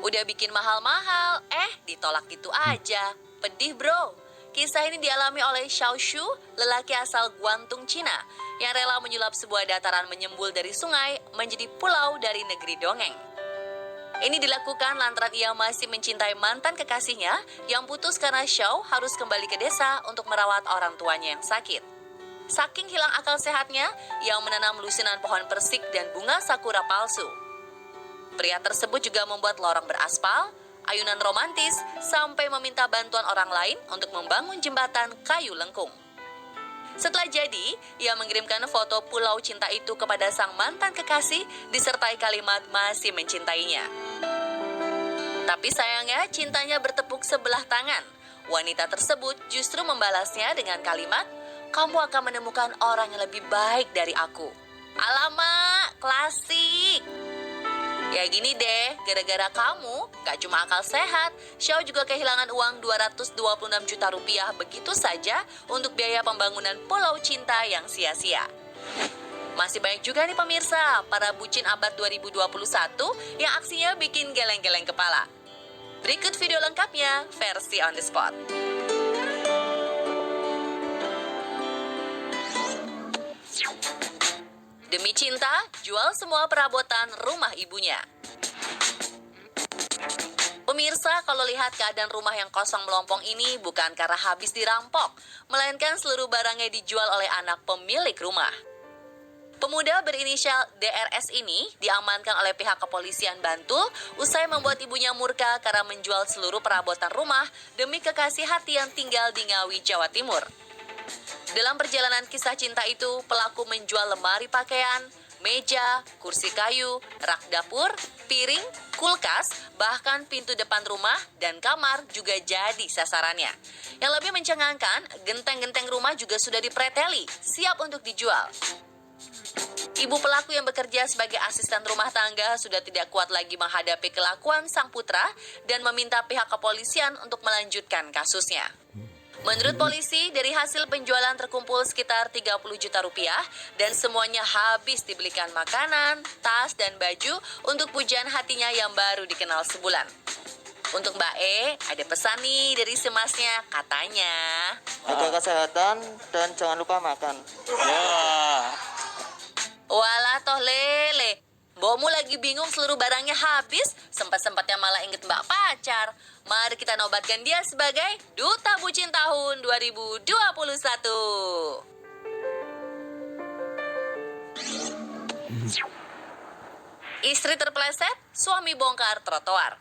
Udah bikin mahal-mahal, ditolak gitu aja. Pedih bro. Kisah ini dialami oleh Xiao Shu, lelaki asal Guangdong, Cina, yang rela menyulap sebuah dataran menyembul dari sungai menjadi pulau dari negeri dongeng. Ini dilakukan lantaran ia masih mencintai mantan kekasihnya yang putus karena Xiao harus kembali ke desa untuk merawat orang tuanya yang sakit. Saking hilang akal sehatnya, ia menanam lusinan pohon persik dan bunga sakura palsu. Pria tersebut juga membuat lorong beraspal, ayunan romantis, sampai meminta bantuan orang lain untuk membangun jembatan kayu lengkung. Setelah jadi, ia mengirimkan foto pulau cinta itu kepada sang mantan kekasih disertai kalimat masih mencintainya. Tapi sayangnya cintanya bertepuk sebelah tangan. Wanita tersebut justru membalasnya dengan kalimat, "Kamu akan menemukan orang yang lebih baik dari aku." Alamak, klasik. Ya gini deh, gara-gara kamu, gak cuma akal sehat, Xiao juga kehilangan uang 226 juta rupiah begitu saja untuk biaya pembangunan pulau cinta yang sia-sia. Masih banyak juga nih pemirsa, para bucin abad 2021 yang aksinya bikin geleng-geleng kepala. Berikut video lengkapnya, versi on the spot. Demi cinta, jual semua perabotan rumah ibunya. Pemirsa, kalau lihat keadaan rumah yang kosong melompong ini bukan karena habis dirampok, melainkan seluruh barangnya dijual oleh anak pemilik rumah. Pemuda berinisial DRS ini diamankan oleh pihak kepolisian Bantul usai membuat ibunya murka karena menjual seluruh perabotan rumah demi kekasih hati yang tinggal di Ngawi, Jawa Timur. Dalam perjalanan kisah cinta itu, pelaku menjual lemari pakaian, meja, kursi kayu, rak dapur, piring, kulkas, bahkan pintu depan rumah dan kamar juga jadi sasarannya. Yang lebih mencengangkan, genteng-genteng rumah juga sudah dipreteli, siap untuk dijual. Ibu pelaku yang bekerja sebagai asisten rumah tangga sudah tidak kuat lagi menghadapi kelakuan sang putra dan meminta pihak kepolisian untuk melanjutkan kasusnya. Menurut polisi, dari hasil penjualan terkumpul sekitar 30 juta rupiah dan semuanya habis dibelikan makanan, tas, dan baju untuk pujaan hatinya yang baru dikenal sebulan. Untuk Mbak E, ada pesan nih dari semasnya, katanya, jaga kesehatan dan jangan lupa makan. walah toh lele, mbokmu lagi bingung seluruh barangnya habis, sempat-sempatnya malah inget mbak pacar. Mari kita nobatkan dia sebagai Duta Bucin tahun 2021. Istri terpeleset, suami bongkar trotoar.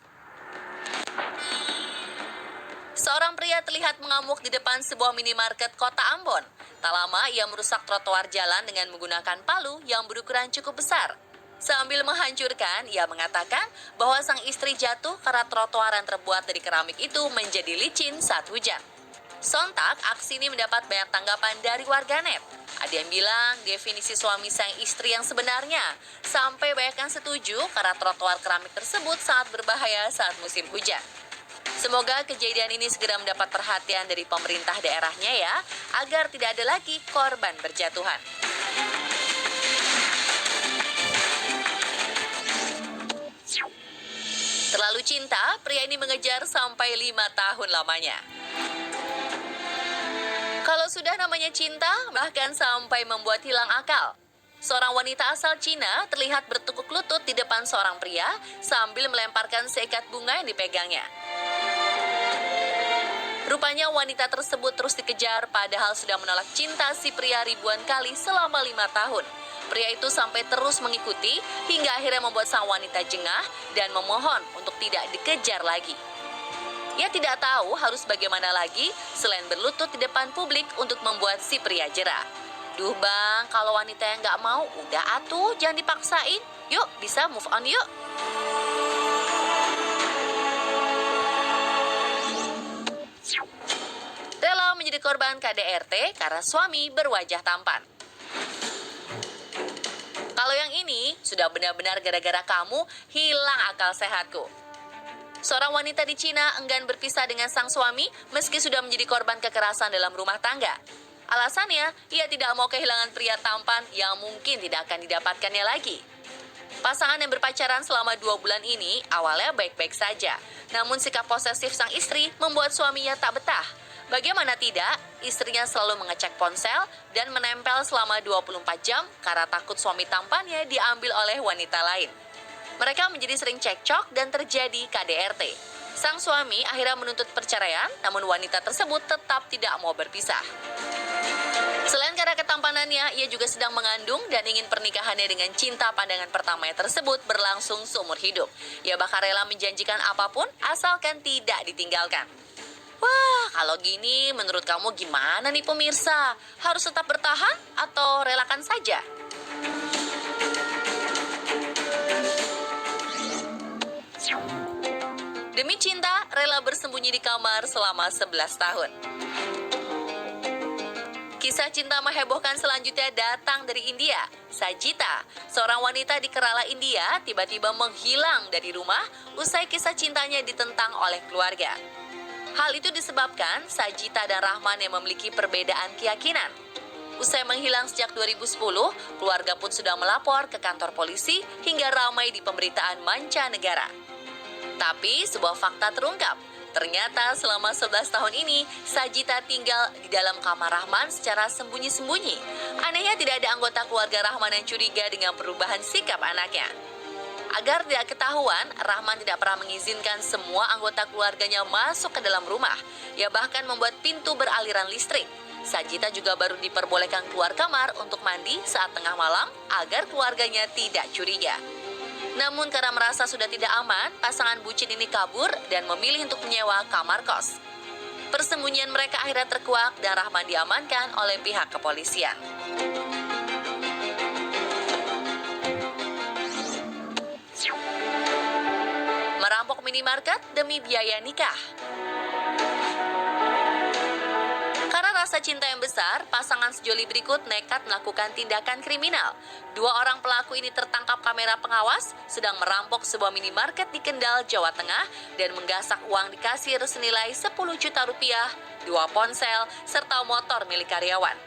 Seorang pria terlihat mengamuk di depan sebuah minimarket kota Ambon. Tak lama ia merusak trotoar jalan dengan menggunakan palu yang berukuran cukup besar. Sambil menghancurkan, ia mengatakan bahwa sang istri jatuh karena trotoar yang terbuat dari keramik itu menjadi licin saat hujan. Sontak, aksi ini mendapat banyak tanggapan dari warganet. Ada yang bilang definisi suami sang istri yang sebenarnya, sampai banyak yang setuju karena trotoar keramik tersebut sangat berbahaya saat musim hujan. Semoga kejadian ini segera mendapat perhatian dari pemerintah daerahnya ya, agar tidak ada lagi korban berjatuhan. Terlalu cinta, pria ini mengejar sampai 5 tahun lamanya. Kalau sudah namanya cinta, bahkan sampai membuat hilang akal. Seorang wanita asal Cina terlihat bertekuk lutut di depan seorang pria sambil melemparkan seikat bunga yang dipegangnya. Rupanya wanita tersebut terus dikejar padahal sudah menolak cinta si pria ribuan kali selama 5 tahun. Pria itu sampai terus mengikuti hingga akhirnya membuat sang wanita jengah dan memohon untuk tidak dikejar lagi. Ia tidak tahu harus bagaimana lagi selain berlutut di depan publik untuk membuat si pria jera. Duh bang, kalau wanita yang gak mau, udah atuh, jangan dipaksain. Yuk, bisa move on yuk. Rela menjadi korban KDRT karena suami berwajah tampan. Kalau yang ini, sudah benar-benar gara-gara kamu hilang akal sehatku. Seorang wanita di Cina enggan berpisah dengan sang suami meski sudah menjadi korban kekerasan dalam rumah tangga. Alasannya, ia tidak mau kehilangan pria tampan yang mungkin tidak akan didapatkannya lagi. Pasangan yang berpacaran selama 2 bulan ini awalnya baik-baik saja. Namun sikap posesif sang istri membuat suaminya tak betah. Bagaimana tidak, istrinya selalu mengecek ponsel dan menempel selama 24 jam karena takut suami tampannya diambil oleh wanita lain. Mereka menjadi sering cekcok dan terjadi KDRT. Sang suami akhirnya menuntut perceraian, namun wanita tersebut tetap tidak mau berpisah. Selain karena ketampanannya, ia juga sedang mengandung dan ingin pernikahannya dengan cinta pandangan pertamanya tersebut berlangsung seumur hidup. Ia bahkan rela menjanjikan apapun asalkan tidak ditinggalkan. Wah, kalau gini menurut kamu gimana nih pemirsa? Harus tetap bertahan atau relakan saja? Demi cinta, rela bersembunyi di kamar selama 11 tahun. Kisah cinta menghebohkan selanjutnya datang dari India. Sajita, seorang wanita di Kerala, India, tiba-tiba menghilang dari rumah usai kisah cintanya ditentang oleh keluarga. Hal itu disebabkan Sajita dan Rahman yang memiliki perbedaan keyakinan. Usai menghilang sejak 2010, keluarga pun sudah melapor ke kantor polisi hingga ramai di pemberitaan mancanegara. Tapi sebuah fakta terungkap. Ternyata selama 11 tahun ini, Sajita tinggal di dalam kamar Rahman secara sembunyi-sembunyi. Anehnya tidak ada anggota keluarga Rahman yang curiga dengan perubahan sikap anaknya. Agar tidak ketahuan, Rahman tidak pernah mengizinkan semua anggota keluarganya masuk ke dalam rumah. Ia bahkan membuat pintu beraliran listrik. Sajita juga baru diperbolehkan keluar kamar untuk mandi saat tengah malam agar keluarganya tidak curiga. Namun karena merasa sudah tidak aman, pasangan bucin ini kabur dan memilih untuk menyewa kamar kos. Persembunyian mereka akhirnya terkuak dan Rahman diamankan oleh pihak kepolisian. Merampok minimarket demi biaya nikah. Karena rasa cinta yang besar, pasangan sejoli berikut nekat melakukan tindakan kriminal. 2 orang pelaku ini tertangkap kamera pengawas sedang merampok sebuah minimarket di Kendal, Jawa Tengah dan menggasak uang di kasir senilai 10 juta rupiah, 2 ponsel, serta motor milik karyawan.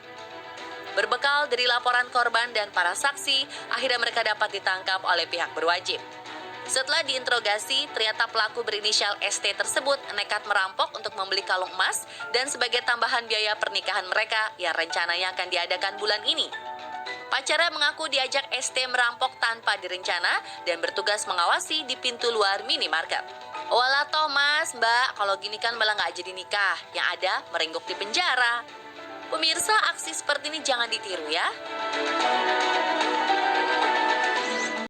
Berbekal dari laporan korban dan para saksi, akhirnya mereka dapat ditangkap oleh pihak berwajib. Setelah diinterogasi, ternyata pelaku berinisial ST tersebut nekat merampok untuk membeli kalung emas dan sebagai tambahan biaya pernikahan mereka yang rencananya akan diadakan bulan ini. Pacarnya mengaku diajak ST merampok tanpa direncana dan bertugas mengawasi di pintu luar minimarket. Walah toh mas, mbak, kalau gini kan malah nggak jadi nikah, yang ada merenggok di penjara. Pemirsa, aksi seperti ini jangan ditiru ya.